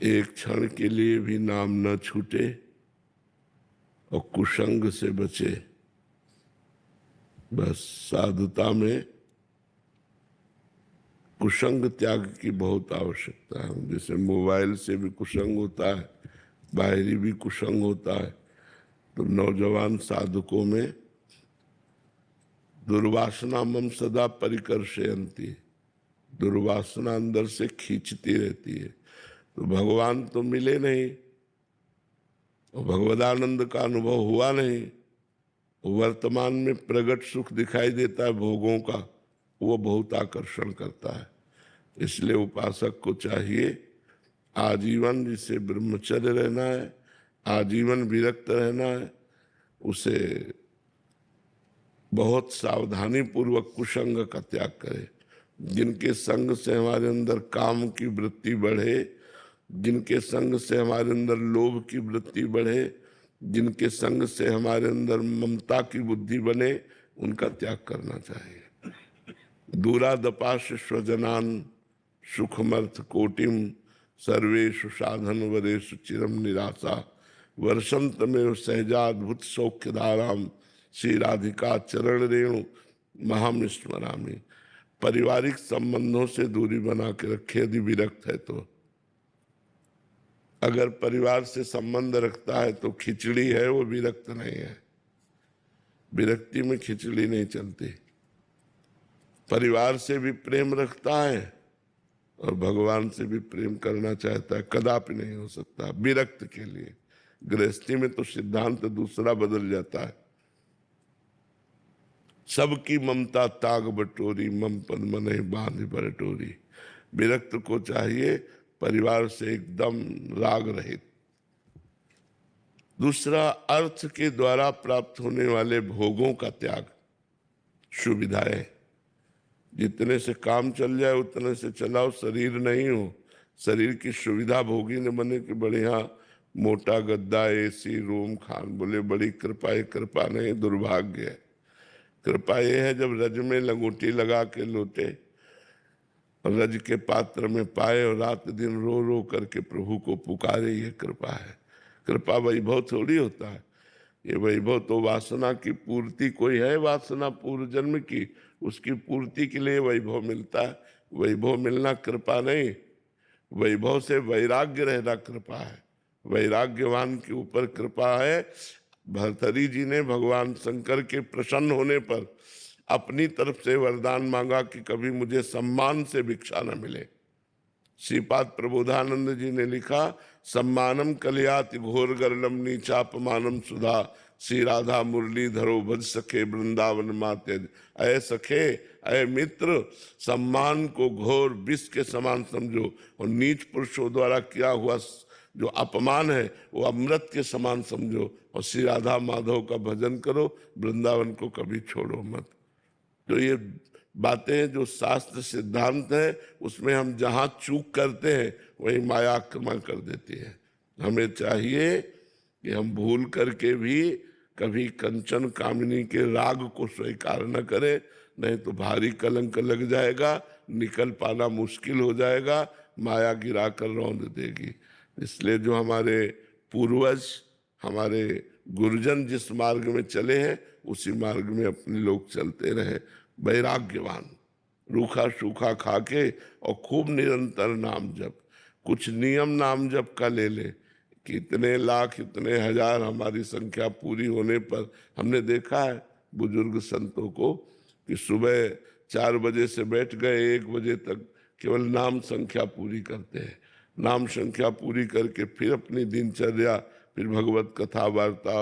एक क्षण के लिए भी नाम न छूटे और कुसंग से बचे। बस साधुता में कुसंग त्याग की बहुत आवश्यकता है। जैसे मोबाइल से भी कुसंग होता है, बाहरी भी कुसंग होता है। तो नौजवान साधकों में दुर्वासना मम सदा परिकर्षयन्ति, दुर्वासना अंदर से खींचती रहती है। तो भगवान तो मिले नहीं और भगवदानंद का अनुभव हुआ नहीं। वर्तमान में प्रगट सुख दिखाई देता है भोगों का, वो बहुत आकर्षण करता है। इसलिए उपासक को चाहिए आजीवन, जिसे ब्रह्मचर्य रहना है, आजीवन विरक्त रहना है, उसे बहुत सावधानी पूर्वक कुसंग का त्याग करे। जिनके संग से हमारे अंदर काम की वृत्ति बढ़े, जिनके संग से हमारे अंदर लोभ की वृत्ति बढ़े, जिनके संग से हमारे अंदर ममता की बुद्धि बने, उनका त्याग करना चाहिए। दूरादपाश स्वजनान सुखमर्थ कोटिम सर्वेषु साधन वरेषु चिरम निराशा वर्षंत में सहजाद्भुत सौख्य धाराम श्री राधिका चरण रेणु महामिस्मरामी। पारिवारिक संबंधों से दूरी बना के रखे यदि विरक्त है तो। अगर परिवार से संबंध रखता है तो खिचड़ी है, वो विरक्त नहीं है। विरक्ति में खिचड़ी नहीं चलती। परिवार से भी प्रेम रखता है और भगवान से भी प्रेम करना चाहता है, कदापि नहीं हो सकता विरक्त के लिए। गृहस्थी में तो सिद्धांत दूसरा बदल जाता है। सबकी ममता ताग बटोरी, मम पद मने बांध बटोरी। विरक्त को चाहिए परिवार से एकदम राग रहित। दूसरा, अर्थ के द्वारा प्राप्त होने वाले भोगों का त्याग। सुविधाएं, जितने से काम चल जाए उतने से चलाओ, शरीर नहीं हो। शरीर की सुविधा भोगी न बने कि बढ़िया मोटा गद्दा, एसी रूम, खान। बोले बड़ी कृपा है। कृपा नहीं, दुर्भाग्य है। कृपा ये है जब रज में लंगोटी लगा के लोटे और रज के पात्र में पाए और रात दिन रो रो करके प्रभु को पुकारे, ये कृपा है। कृपा वैभव थोड़ी होता है। ये वैभव तो वासना की पूर्ति। कोई है वासना पूर्व जन्म की, उसकी पूर्ति के लिए वैभव मिलता है। वैभव मिलना कृपा नहीं, वैभव से वैराग्य रहना कृपा है। वैराग्यवान के ऊपर कृपा है। भर्तरी जी ने भगवान शंकर के प्रसन्न होने पर अपनी तरफ से वरदान मांगा कि कभी मुझे सम्मान से भिक्षा न मिले। श्रीपाद प्रबोधानंद जी ने लिखा, सम्मानम कलयाति घोर गर्लम नीचापमानम सुधा श्री राधा मुरली धरो भज सखे वृंदावन माते। अय सखे, अय मित्र, सम्मान को घोर विष के समान समझो और नीच पुरुषों द्वारा किया हुआ जो अपमान है वो अमृत के समान समझो और श्री राधा माधव का भजन करो, वृंदावन को कभी छोड़ो मत। तो ये बातें जो शास्त्र सिद्धांत है, उसमें हम जहां चूक करते हैं वही माया आक्रमण कर देती है। हमें चाहिए कि हम भूल करके भी कभी कंचन कामिनी के राग को स्वीकार न करें, नहीं तो भारी कलंक लग जाएगा, निकल पाना मुश्किल हो जाएगा, माया गिरा कर रौंद देगी। इसलिए जो हमारे पूर्वज, हमारे गुरुजन जिस मार्ग में चले हैं उसी मार्ग में अपने लोग चलते रहे। वैराग्यवान, रूखा सूखा खा के और खूब निरंतर नाम जप। कुछ नियम नाम जप का ले ले कि इतने लाख इतने हजार हमारी संख्या पूरी होने पर हमने देखा है बुजुर्ग संतों को कि सुबह 4 बजे से बैठ गए 1 बजे तक केवल नाम संख्या पूरी करते हैं। नाम संख्या पूरी करके फिर अपनी दिनचर्या, फिर भगवत कथा वार्ता।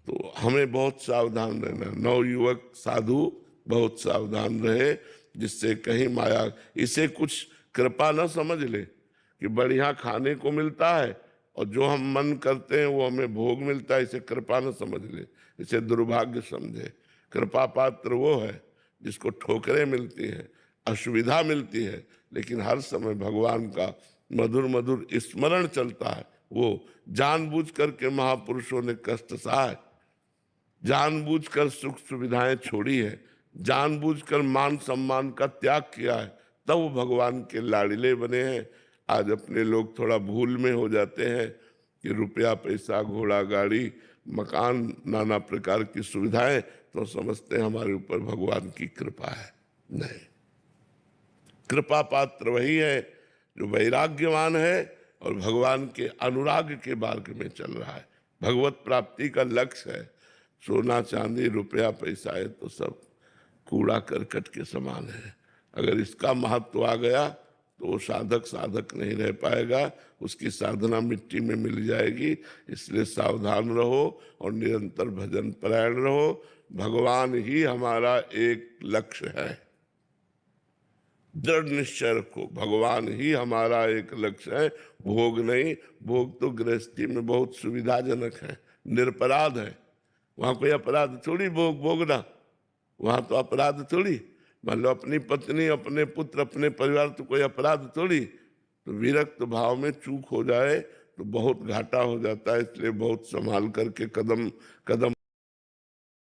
तो हमें बहुत सावधान रहना। नवयुवक साधु बहुत सावधान रहे, जिससे कहीं माया इसे कुछ कृपा न समझ ले कि बढ़िया खाने को मिलता है और जो हम मन करते हैं वो हमें भोग मिलता है, इसे कृपा न समझ ले, इसे दुर्भाग्य समझे। कृपा पात्र वो है जिसको ठोकरें मिलती हैं, असुविधा मिलती है, लेकिन हर समय भगवान का मधुर मधुर स्मरण चलता है। वो जानबूझ करके महापुरुषों ने कष्ट सहा है, जानबूझकर सुख सुविधाएं छोड़ी है, जानबूझकर मान सम्मान का त्याग किया है, तब वो भगवान के लाड़िले बने हैं। आज अपने लोग थोड़ा भूल में हो जाते हैं कि रुपया पैसा घोड़ा गाड़ी मकान नाना प्रकार की सुविधाएं, तो समझते हैं हमारे ऊपर भगवान की कृपा है। नहीं, कृपा पात्र वही है जो वैराग्यवान है और भगवान के अनुराग के मार्ग में चल रहा है। भगवत प्राप्ति का लक्ष्य है। सोना चांदी रुपया पैसा है तो सब कूड़ा करकट के समान है। अगर इसका महत्व आ गया तो वो साधक साधक नहीं रह पाएगा, उसकी साधना मिट्टी में मिल जाएगी। इसलिए सावधान रहो और निरंतर भजन परायण रहो। भगवान ही हमारा एक लक्ष्य है। दृढ़ निश्चय रखो, भगवान ही हमारा एक लक्ष्य है, भोग नहीं। भोग तो गृहस्थी में बहुत सुविधाजनक है, निरपराध है। वहां कोई अपराध थोड़ी भोग भोगना, वहां तो अपराध थोड़ी। मान लो अपनी पत्नी अपने पुत्र अपने परिवार, तो कोई अपराध थोड़ी। तो विरक्त भाव में चूक हो जाए तो बहुत घाटा हो जाता है। इसलिए बहुत संभाल करके कदम कदम